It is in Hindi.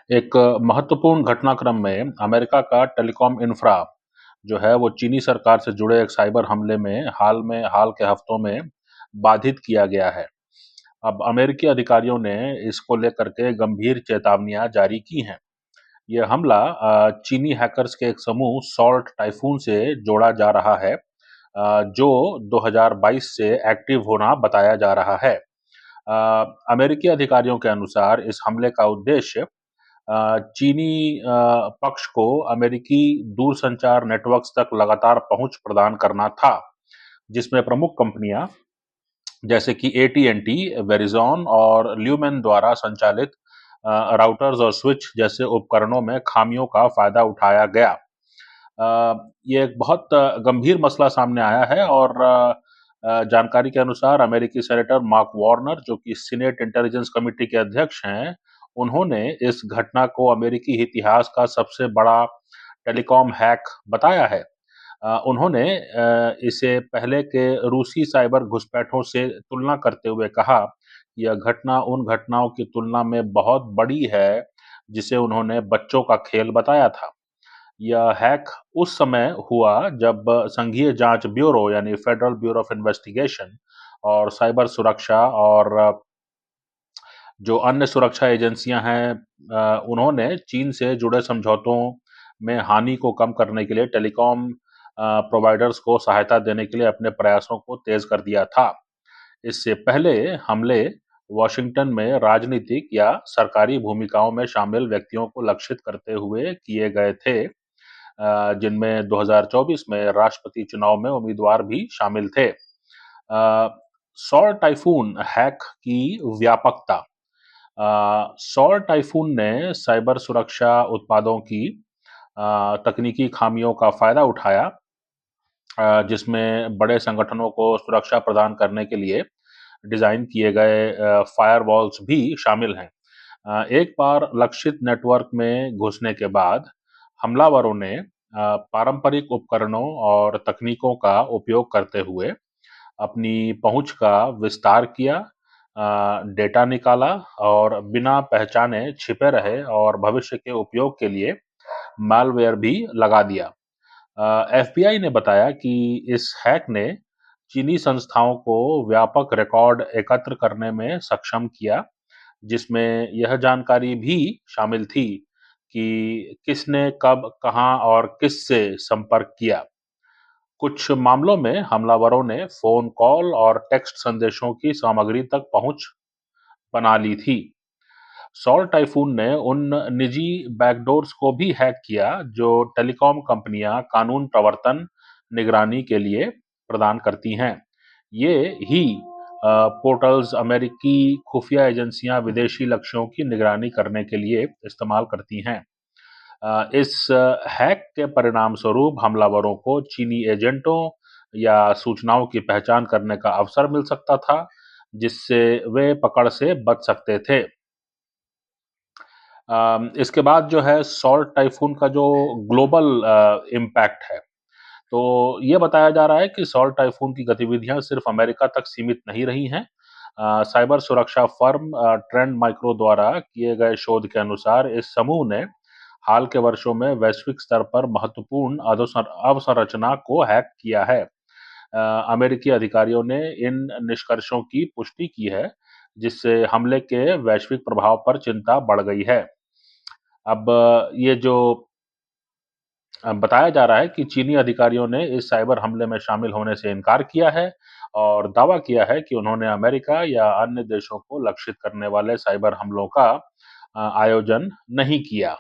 एक महत्वपूर्ण घटनाक्रम में अमेरिका का टेलीकॉम इंफ्रा जो है वो चीनी सरकार से जुड़े एक साइबर हमले में हाल के हफ्तों में बाधित किया गया है। अब अमेरिकी अधिकारियों ने इसको लेकर के गंभीर चेतावनियां जारी की हैं। यह हमला चीनी हैकर्स के एक समूह सॉल्ट टाइफून से जोड़ा जा रहा है, जो 2022 से एक्टिव होना बताया जा रहा है। अमेरिकी अधिकारियों के अनुसार इस हमले का उद्देश्य चीनी पक्ष को अमेरिकी दूरसंचार नेटवर्क्स तक लगातार पहुंच प्रदान करना था, जिसमें प्रमुख कंपनियां जैसे कि एटी&टी, वेरिज़ॉन और ल्यूमेन द्वारा संचालित राउटर्स और स्विच जैसे उपकरणों में खामियों का फायदा उठाया गया। ये एक बहुत गंभीर मसला सामने आया है और जानकारी के अनुसार अमेरिकी सेनेटर मार्क वार्नर, जो कि सीनेट इंटेलिजेंस कमेटी के अध्यक्ष हैं, उन्होंने इस घटना को अमेरिकी इतिहास का सबसे बड़ा टेलीकॉम हैक बताया है। उन्होंने इसे पहले के रूसी साइबर घुसपैठों से तुलना करते हुए कहा, यह घटना उन घटनाओं की तुलना में बहुत बड़ी है, जिसे उन्होंने बच्चों का खेल बताया था। यह हैक उस समय हुआ जब संघीय जांच ब्यूरो यानी फेडरल ब्यूरो ऑफ इन्वेस्टिगेशन और साइबर सुरक्षा और जो अन्य सुरक्षा एजेंसियां हैं, उन्होंने चीन से जुड़े समझौतों में हानि को कम करने के लिए टेलीकॉम प्रोवाइडर्स को सहायता देने के लिए अपने प्रयासों को तेज कर दिया था। इससे पहले हमले वॉशिंगटन में राजनीतिक या सरकारी भूमिकाओं में शामिल व्यक्तियों को लक्षित करते हुए किए गए थे, जिनमें 2024 में राष्ट्रपति चुनाव में उम्मीदवार भी शामिल थे। सौर टाइफून हैक की व्यापकता। सौर टाइफून ने साइबर सुरक्षा उत्पादों की तकनीकी खामियों का फायदा उठाया, जिसमें बड़े संगठनों को सुरक्षा प्रदान करने के लिए डिजाइन किए गए फायरवॉल्स भी शामिल हैं। एक बार लक्षित नेटवर्क में घुसने के बाद हमलावरों ने पारंपरिक उपकरणों और तकनीकों का उपयोग करते हुए अपनी पहुंच का विस्तार किया, डेटा निकाला और बिना पहचाने छिपे रहे और भविष्य के उपयोग के लिए मालवेयर भी लगा दिया। एफबीआई ने बताया कि इस हैक ने चीनी संस्थाओं को व्यापक रिकॉर्ड एकत्र करने में सक्षम किया, जिसमें यह जानकारी भी शामिल थी कि किसने कब, कहां और किससे संपर्क किया। कुछ मामलों में हमलावरों ने फोन कॉल और टेक्स्ट संदेशों की सामग्री तक पहुंच बना ली थी। सॉल टाइफून ने उन निजी बैकडोर्स को भी हैक किया जो टेलीकॉम कंपनियां कानून प्रवर्तन निगरानी के लिए प्रदान करती हैं। ये ही पोर्टल्स अमेरिकी खुफिया एजेंसियां विदेशी लक्ष्यों की निगरानी करने के लिए इस्तेमाल करती हैं। इस हैक के परिणाम स्वरूप हमलावरों को चीनी एजेंटों या सूचनाओं की पहचान करने का अवसर मिल सकता था, जिससे वे पकड़ से बच सकते थे। इसके बाद जो है सॉल्ट टाइफून का जो ग्लोबल इम्पैक्ट है, तो ये बताया जा रहा है कि सॉल्ट टाइफून की गतिविधियां सिर्फ अमेरिका तक सीमित नहीं रही हैं। साइबर सुरक्षा फर्म ट्रेंड माइक्रो द्वारा किए गए शोध के अनुसार इस समूह ने हाल के वर्षों में वैश्विक स्तर पर महत्वपूर्ण अवसंरचना को हैक किया है। अमेरिकी अधिकारियों ने इन निष्कर्षों की पुष्टि की है, जिससे हमले के वैश्विक प्रभाव पर चिंता बढ़ गई है। अब ये जो बताया जा रहा है कि चीनी अधिकारियों ने इस साइबर हमले में शामिल होने से इनकार किया है और दावा किया है कि उन्होंने अमेरिका या अन्य देशों को लक्षित करने वाले साइबर हमलों का आयोजन नहीं किया।